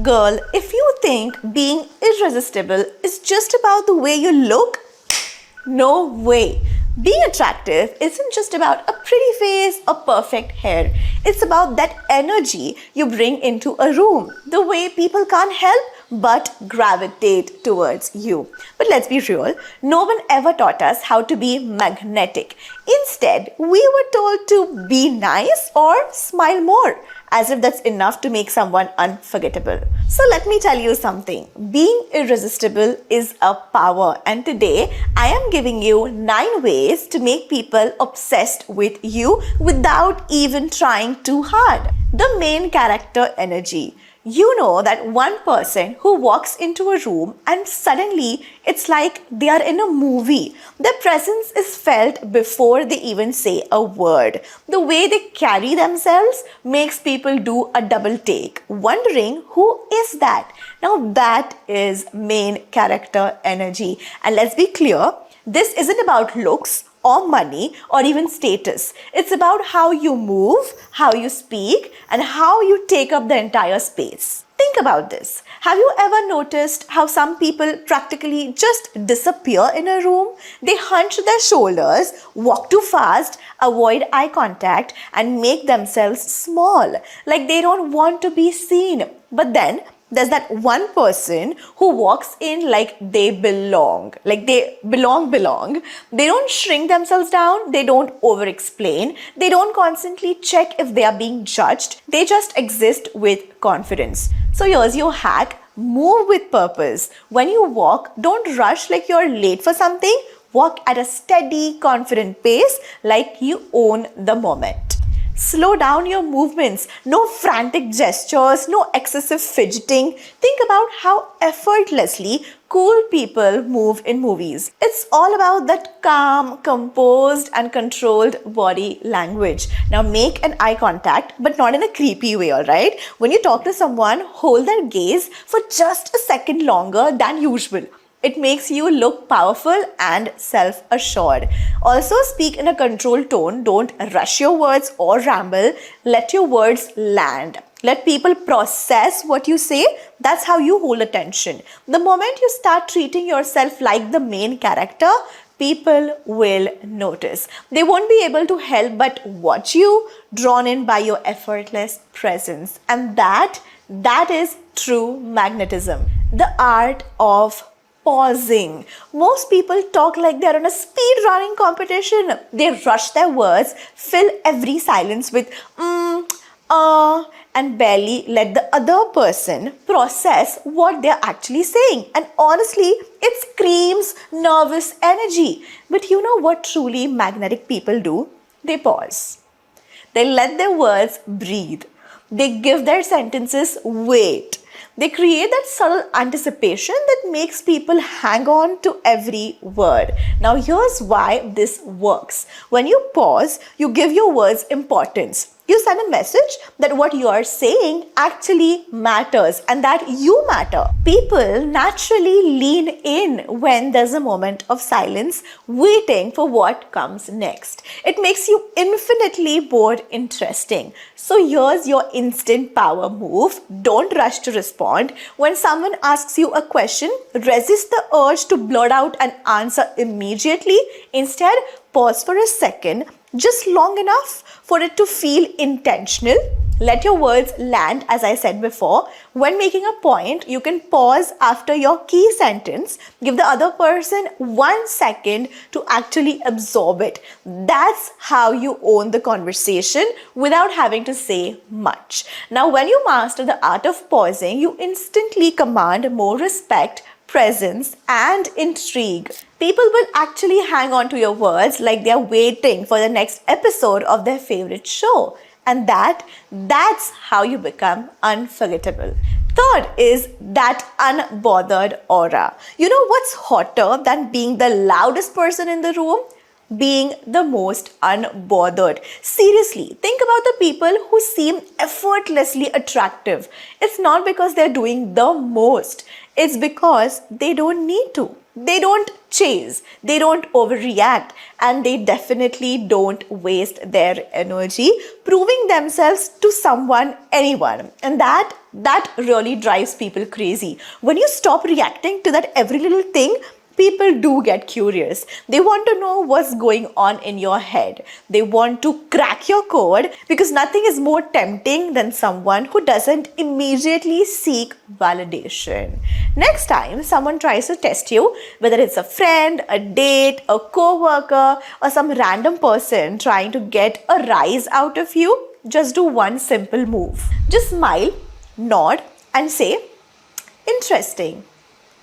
Girl, if you think being irresistible is just about the way you look, no way. Being attractive isn't just about a pretty face or perfect hair. It's about that energy you bring into a room, the way people can't help but gravitate towards you. But let's be real, no one ever taught us how to be magnetic. Instead, we were told to be nice or smile more, as if that's enough to make someone unforgettable. So let me tell you something. Being irresistible is a power, and today I am giving you 9 ways to make people obsessed with you without even trying too hard. The main character energy. You know that one person who walks into a room and suddenly it's like they are in a movie. Their presence is felt before they even say a word. The way they carry themselves makes people do a double take, wondering who is that? Now that is main character energy. And let's be clear, this isn't about looks or money or even status. It's about how you move, how you speak, and how you take up the entire space. Think about this. Have you ever noticed how some people practically just disappear in a room? They hunch their shoulders, walk too fast, avoid eye contact, and make themselves small, like they don't want to be seen. But then there's that one person who walks in like they belong. Like they belong. They don't shrink themselves down. They don't over explain. They don't constantly check if they are being judged. They just exist with confidence. So here's your hack. Move with purpose. When you walk, don't rush like you're late for something. Walk at a steady, confident pace like you own the moment. Slow down your movements. No frantic gestures, no excessive fidgeting. Think about how effortlessly cool people move in movies. It's all about that calm, composed, and controlled body language. Now make an eye contact, but not in a creepy way, alright? When you talk to someone, hold their gaze for just a second longer than usual. It makes you look powerful and self-assured. Also, speak in a controlled tone. Don't rush your words or ramble. Let your words land. Let people process what you say. That's how you hold attention. The moment you start treating yourself like the main character, people will notice. They won't be able to help but watch you, drawn in by your effortless presence. And that is true magnetism. The art of pausing. Most people talk like they're in a speed running competition. They rush their words, fill every silence with and barely let the other person process what they're actually saying. And honestly, it screams nervous energy. But you know what truly magnetic people do? They pause. They let their words breathe. They give their sentences weight. They create that subtle anticipation that makes people hang on to every word. Now, here's why this works. When you pause, you give your words importance. You send a message that what you are saying actually matters and that you matter. People naturally lean in when there's a moment of silence, waiting for what comes next. It makes you infinitely more interesting. So here's your instant power move. Don't rush to respond. When someone asks you a question, resist the urge to blurt out an answer immediately. Instead, pause for a second, just long enough for it to feel intentional. Let your words land, as I said before. When making a point, you can pause after your key sentence. Give the other person 1 second to actually absorb it. That's how you own the conversation without having to say much. Now, when you master the art of pausing, you instantly command more respect, presence, and intrigue. People will actually hang on to your words like they're waiting for the next episode of their favorite show. And that's how you become unforgettable. Third is that unbothered aura. You know what's hotter than being the loudest person in the room? Being the most unbothered. Seriously, think about the people who seem effortlessly attractive. It's not because they're doing the most. It's because they don't need to. They don't chase, they don't overreact, and they definitely don't waste their energy proving themselves to someone, anyone. And that really drives people crazy. When you stop reacting to that every little thing, people do get curious. They want to know what's going on in your head. They want to crack your code because nothing is more tempting than someone who doesn't immediately seek validation. Next time someone tries to test you, whether it's a friend, a date, a co-worker, or some random person trying to get a rise out of you, just do one simple move. Just smile, nod, and say, interesting.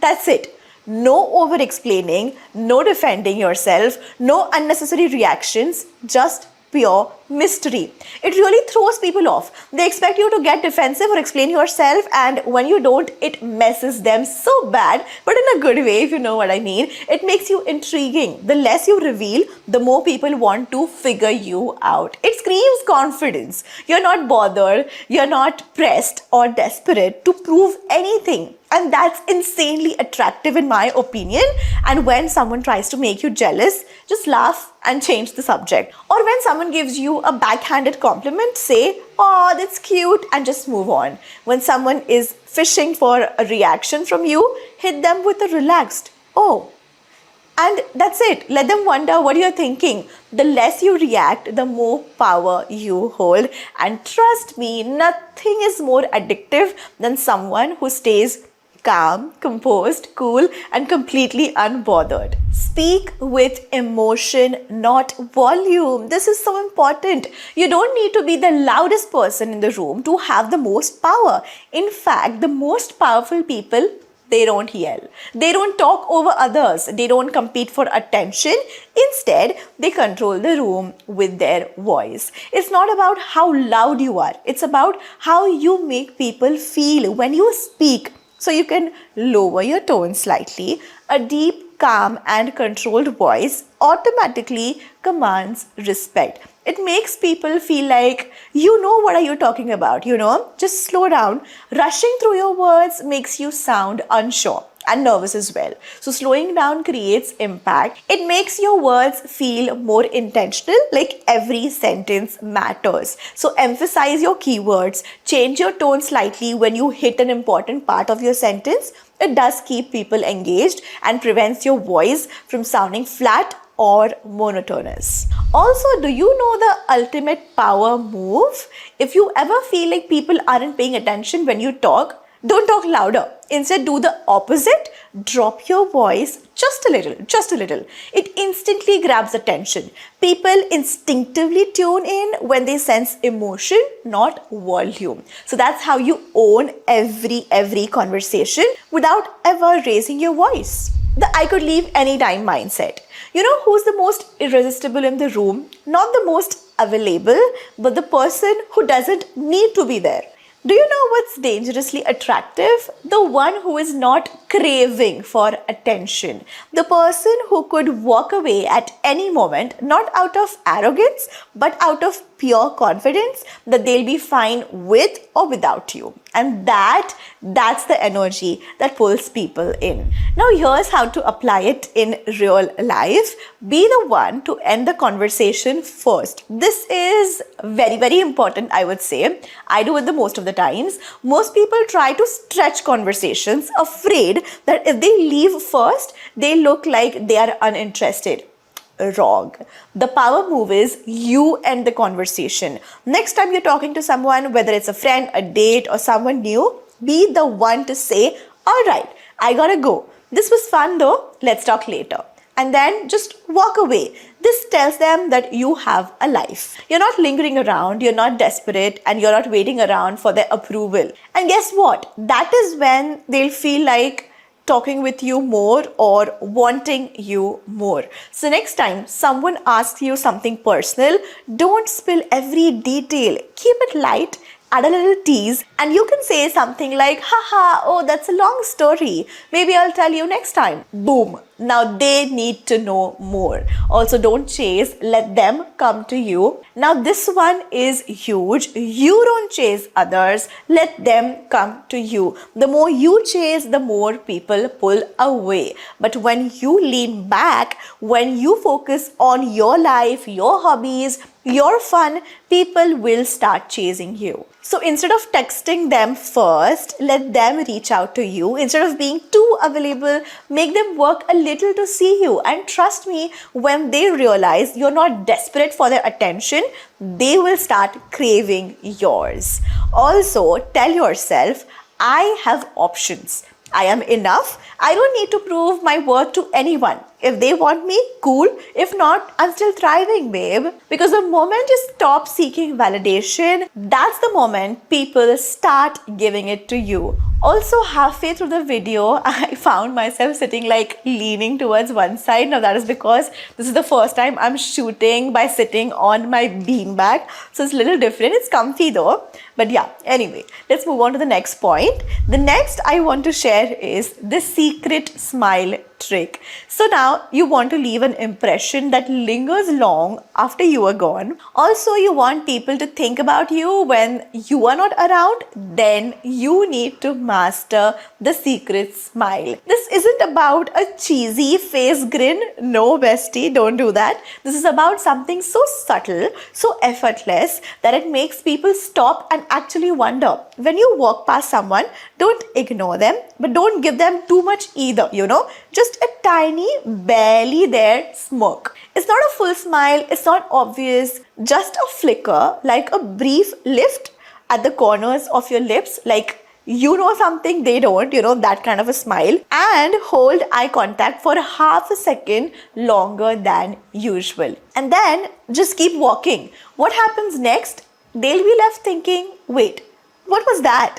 That's it. No over explaining, no defending yourself, no unnecessary reactions, just pure mystery. It really throws people off. They expect you to get defensive or explain yourself, and when you don't, it messes them so bad, but in a good way, if you know what I mean. It makes you intriguing. The less you reveal, the more people want to figure you out. It screams confidence. You're not bothered, you're not pressed or desperate to prove anything. And that's insanely attractive in my opinion. And when someone tries to make you jealous, just laugh and change the subject. Or when someone gives you a backhanded compliment, say, oh, that's cute, and just move on. When someone is fishing for a reaction from you, hit them with a relaxed, oh. And that's it. Let them wonder what you're thinking. The less you react, the more power you hold. And trust me, nothing is more addictive than someone who stays calm, composed, cool, and completely unbothered. Speak with emotion, not volume. This is so important. You don't need to be the loudest person in the room to have the most power. In fact, the most powerful people, they don't yell. They don't talk over others. They don't compete for attention. Instead, they control the room with their voice. It's not about how loud you are. It's about how you make people feel when you speak. So you can lower your tone slightly. A deep, calm, and controlled voice automatically commands respect. It makes people feel like, you know, what are you talking about, Just slow down. Rushing through your words makes you sound unsure and nervous as well. So slowing down creates impact. It makes your words feel more intentional, like every sentence matters. So emphasize your keywords, change your tone slightly when you hit an important part of your sentence. It does keep people engaged and prevents your voice from sounding flat or monotonous. Also, do you know the ultimate power move? If you ever feel like people aren't paying attention when you talk, don't talk louder. Instead, do the opposite. Drop your voice just a little. It instantly grabs attention. People instinctively tune in when they sense emotion, not volume. So that's how you own every conversation without ever raising your voice. The I could leave anytime mindset. You know who's the most irresistible in the room? Not the most available, but the person who doesn't need to be there. Do you know what's dangerously attractive? The one who is not craving for attention. The person who could walk away at any moment, not out of arrogance, but out of pure confidence that they'll be fine with or without you. And that's the energy that pulls people in. Now here's how to apply it in real life. Be the one to end the conversation first. This is very important, I would say. I do it the most of the times. Most people try to stretch conversations, afraid that if they leave first, they look like they are uninterested. Wrong. The power move is you end the conversation. Next time you're talking to someone, whether it's a friend, a date, or someone new, be the one to say, all right, I gotta go. This was fun though, let's talk later. And then just walk away. This tells them that you have a life. You're not lingering around, you're not desperate, and you're not waiting around for their approval. And guess what? That is when they'll feel like talking with you more or wanting you more. So next time someone asks you something personal, don't spill every detail. Keep it light, add a little tease, and you can say something like, haha, oh, that's a long story. Maybe I'll tell you next time. Boom. Now they need to know more. Also, don't chase, let them come to you. Now, this one is huge. You don't chase others, let them come to you. The more you chase, the more people pull away. But when you lean back, when you focus on your life, your hobbies, your fun, people will start chasing you. So instead of texting them first, let them reach out to you. Instead of being too available, make them work a little to see you. And trust me, when they realize you're not desperate for their attention, they will start craving yours. Also, tell yourself, I have options. I am enough. I don't need to prove my worth to anyone. If they want me, cool. If not, I'm still thriving, babe. Because the moment you stop seeking validation, that's the moment people start giving it to you. Also, halfway through the video, I found myself sitting like leaning towards one side. Now that is because this is the first time I'm shooting by sitting on my beanbag. So it's a little different. It's comfy though. But yeah, anyway, let's move on to the next point. The next I want to share is the secret smile trick. So now you want to leave an impression that lingers long after you are gone. Also, you want people to think about you when you are not around. Then you need to master the secret smile. This isn't about a cheesy face grin. No, bestie, don't do that. This is about something so subtle, so effortless that it makes people stop and actually wonder. When you walk past someone, don't ignore them, but don't give them too much either, just a tiny, barely there smirk. It's not a full smile, it's not obvious, just a flicker, like a brief lift at the corners of your lips, like you know something they don't, that kind of a smile, and hold eye contact for half a second longer than usual. And then just keep walking. What happens next? They'll be left thinking, wait, what was that?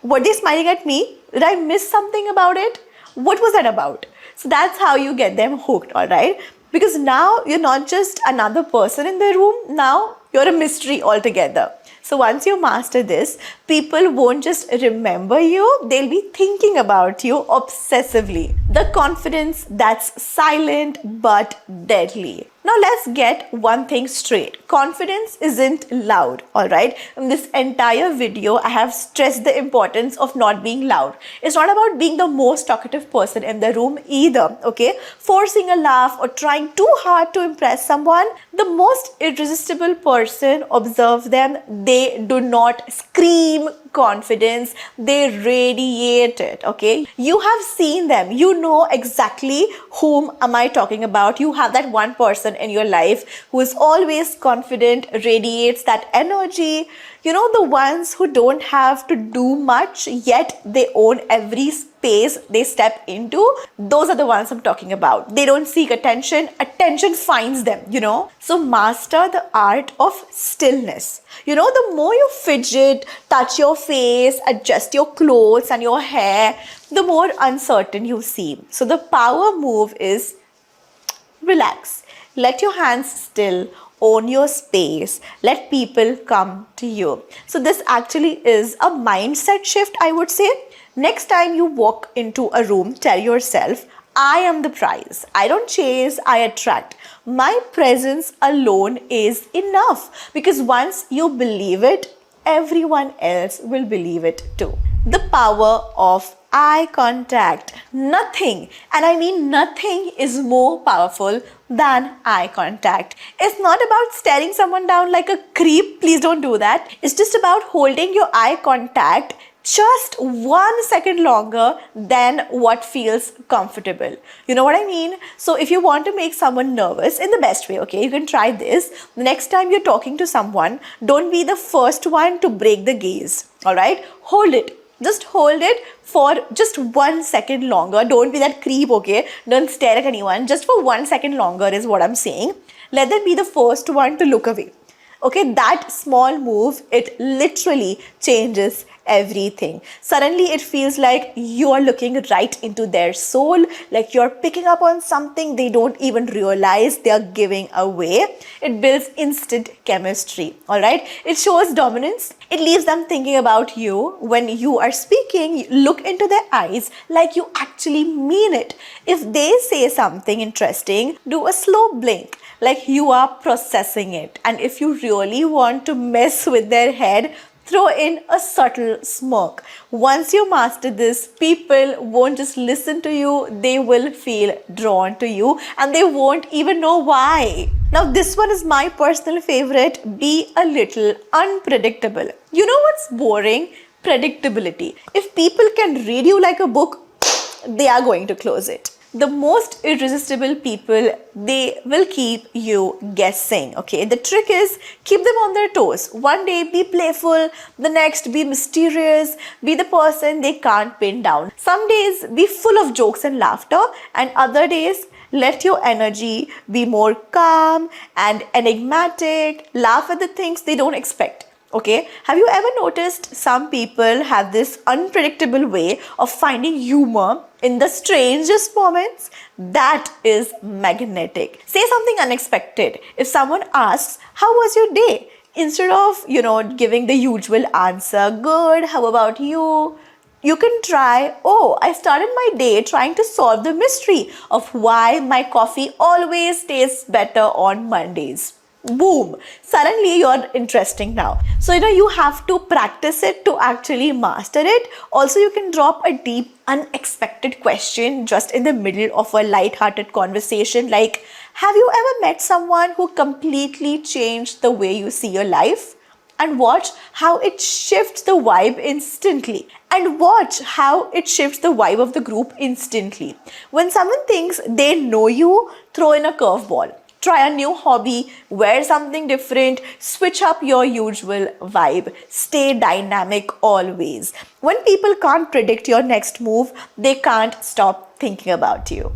Were they smiling at me? Did I miss something about it? What was that about? So that's how you get them hooked, all right? Because now you're not just another person in the room, now you're a mystery altogether. So once you master this, people won't just remember you, they'll be thinking about you obsessively. The confidence that's silent but deadly. Now let's get one thing straight. Confidence isn't loud, alright? In this entire video, I have stressed the importance of not being loud. It's not about being the most talkative person in the room either, okay? Forcing a laugh or trying too hard to impress someone. The most irresistible person, observe them, they do not scream confidence, they radiate it, okay? You have seen them, you know exactly whom am I talking about. You have that one person in your life who is always confident, radiates that energy. The ones who don't have to do much, yet they own every space they step into. Those are the ones I'm talking about. They don't seek attention, attention finds them, So master the art of stillness. The more you fidget, touch your face, adjust your clothes and your hair, the more uncertain you seem. So the power move is relax. Let your hands still. Own your space. Let people come to you. So this actually is a mindset shift, I would say. Next time you walk into a room, tell yourself, I am the prize. I don't chase, I attract. My presence alone is enough. Because once you believe it, everyone else will believe it too. The power of eye contact. Nothing, and I mean nothing, is more powerful than eye contact. It's not about staring someone down like a creep. Please don't do that. It's just about holding your eye contact just 1 second longer than what feels comfortable. You know what I mean? So if you want to make someone nervous in the best way, okay, you can try this. The next time you're talking to someone, don't be the first one to break the gaze. All right? Hold it. Just hold it for just 1 second longer. Don't be that creep, okay? Don't stare at anyone. Just for 1 second longer is what I'm saying. Let them be the first one to look away. Okay, that small move, it literally changes everything. Suddenly it feels like you are looking right into their soul, like you're picking up on something they don't even realize they are giving away. It builds instant chemistry, all right? It shows dominance. It leaves them thinking about you. When you are speaking, look into their eyes like you actually mean it. If they say something interesting, do a slow blink like you are processing it. And if you really want to mess with their head, throw in a subtle smirk. Once you master this, people won't just listen to you, they will feel drawn to you and they won't even know why. Now, this one is my personal favorite. Be a little unpredictable. You know what's boring? Predictability. If people can read you like a book, they are going to close it. The most irresistible people, they will keep you guessing. Okay, the trick is keep them on their toes. One day be playful, the next be mysterious, be the person they can't pin down. Some days be full of jokes and laughter, and other days let your energy be more calm and enigmatic. Laugh at the things they don't expect. Okay, have you ever noticed some people have this unpredictable way of finding humor in the strangest moments? That is magnetic. Say something unexpected. If someone asks, "How was your day?" Instead of, giving the usual answer, "Good, how about you?" You can try, "Oh, I started my day trying to solve the mystery of why my coffee always tastes better on Mondays." Boom, suddenly you're interesting now. So you have to practice it to actually master it. Also, you can drop a deep unexpected question just in the middle of a light-hearted conversation, like, have you ever met someone who completely changed the way you see your life? And watch how it shifts the vibe instantly. And watch how it shifts the vibe of the group instantly. When someone thinks they know you, throw in a curveball. Try a new hobby, wear something different, switch up your usual vibe. Stay dynamic always. When people can't predict your next move, they can't stop thinking about you.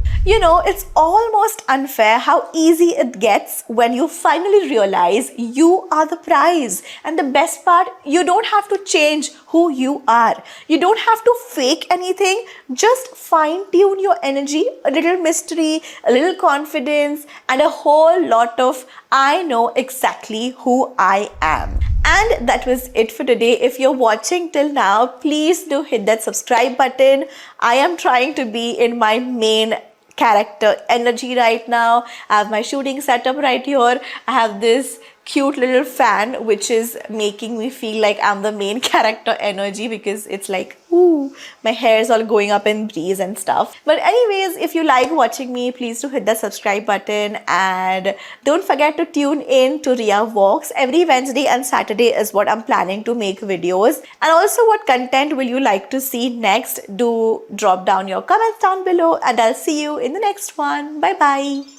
It's almost unfair how easy it gets when you finally realize you are the prize. And the best part, you don't have to change who you are. You don't have to fake anything. Just fine tune your energy, a little mystery, a little confidence, and a whole lot of "I know exactly who I am." And that was it for today. If you're watching till now, please do hit that subscribe button. I am trying to be in my main character energy right now. I have my shooting setup right here. I have this cute little fan which is making me feel like I'm the main character energy, because it's like, ooh, my hair is all going up in breeze and stuff. But anyways, if you like watching me, please do hit the subscribe button, and don't forget to tune in to Ria Walks. Every Wednesday and Saturday is what I'm planning to make videos. And also, what content will you like to see next? Do drop down your comments down below, and I'll see you in the next one. Bye bye.